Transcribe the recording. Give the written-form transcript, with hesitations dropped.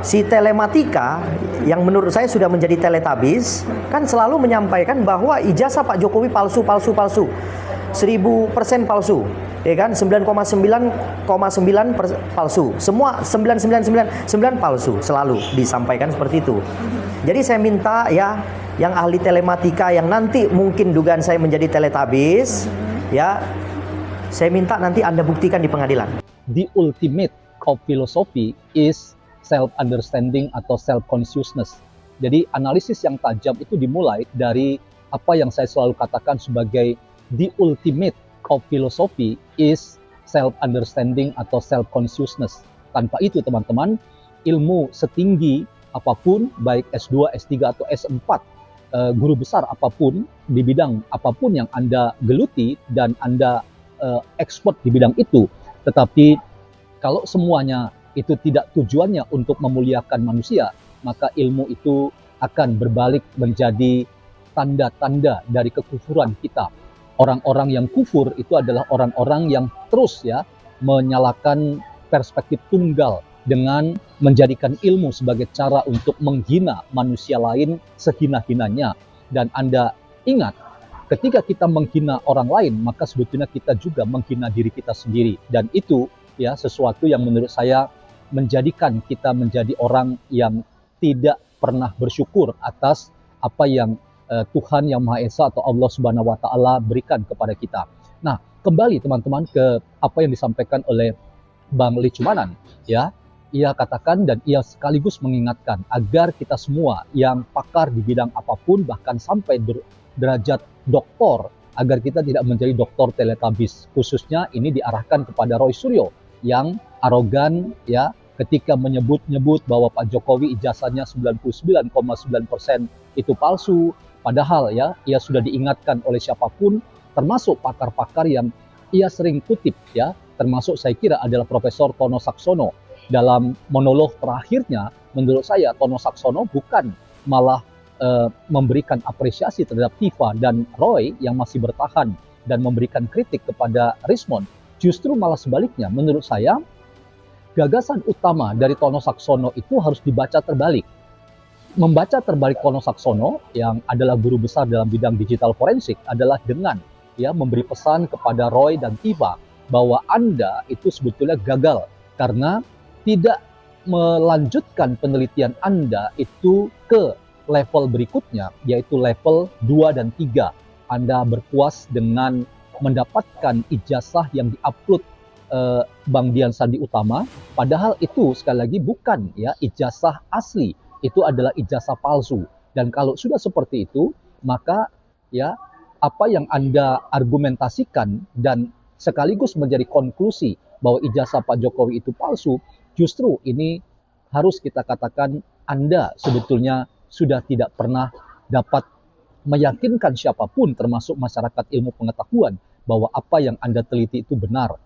si telematika yang menurut saya sudah menjadi teletabis kan selalu menyampaikan bahwa ijazah Pak Jokowi palsu 1000% palsu, ya kan, 9,9,9 palsu, semua 9999 palsu, selalu disampaikan seperti itu. Jadi saya minta ya yang ahli telematika yang nanti mungkin dugaan saya menjadi teletabis, ya saya minta nanti Anda buktikan di pengadilan. The ultimate of philosophy is self-understanding atau self-consciousness. Jadi analisis yang tajam itu dimulai dari apa yang saya selalu katakan sebagai the ultimate of philosophy is self-understanding atau self-consciousness. Tanpa itu teman-teman, ilmu setinggi apapun, baik S2, S3 atau S4, guru besar apapun, di bidang apapun yang Anda geluti dan Anda ekspor di bidang itu, tetapi kalau semuanya itu tidak tujuannya untuk memuliakan manusia, maka ilmu itu akan berbalik menjadi tanda-tanda dari kekufuran kita. Orang-orang yang kufur itu adalah orang-orang yang terus ya menyalakan perspektif tunggal dengan menjadikan ilmu sebagai cara untuk menghina manusia lain sehina-hinanya. Dan Anda ingat, ketika kita menghina orang lain, maka sebetulnya kita juga menghina diri kita sendiri. Dan itu ya sesuatu yang menurut saya menjadikan kita menjadi orang yang tidak pernah bersyukur atas apa yang Tuhan Yang Maha Esa atau Allah Subhanahu wa Ta'ala berikan kepada kita. Nah, kembali teman-teman ke apa yang disampaikan oleh Bang Licumanan, ya. Ia katakan dan ia sekaligus mengingatkan agar kita semua yang pakar di bidang apapun, bahkan sampai derajat doktor, agar kita tidak menjadi doktor teletabis. Khususnya ini diarahkan kepada Roy Suryo yang arogan ya ketika menyebut-nyebut bahwa Pak Jokowi ijazahnya 99,9% itu palsu, padahal ya ia sudah diingatkan oleh siapapun, termasuk pakar-pakar yang ia sering kutip ya, termasuk saya kira adalah Profesor Tono Saksono. Dalam monolog terakhirnya, menurut saya Tono Saksono bukan malah memberikan apresiasi terhadap Tifa dan Roy yang masih bertahan dan memberikan kritik kepada Rismond. Justru malah sebaliknya, menurut saya gagasan utama dari Tono Saksono itu harus dibaca terbalik. Membaca terbalik Tono Saksono yang adalah guru besar dalam bidang digital forensik adalah dengan ya memberi pesan kepada Roy dan Tifa bahwa Anda itu sebetulnya gagal karena tidak melanjutkan penelitian Anda itu ke level berikutnya, yaitu level 2 dan 3. Anda berpuas dengan mendapatkan ijazah yang diupload Bang Dian Sandi Utama, padahal itu sekali lagi bukan ya ijazah asli, itu adalah ijazah palsu. Dan kalau sudah seperti itu, maka ya apa yang Anda argumentasikan dan sekaligus menjadi konklusi bahwa ijazah Pak Jokowi itu palsu, justru ini harus kita katakan Anda sebetulnya sudah tidak pernah dapat meyakinkan siapapun termasuk masyarakat ilmu pengetahuan bahwa apa yang Anda teliti itu benar.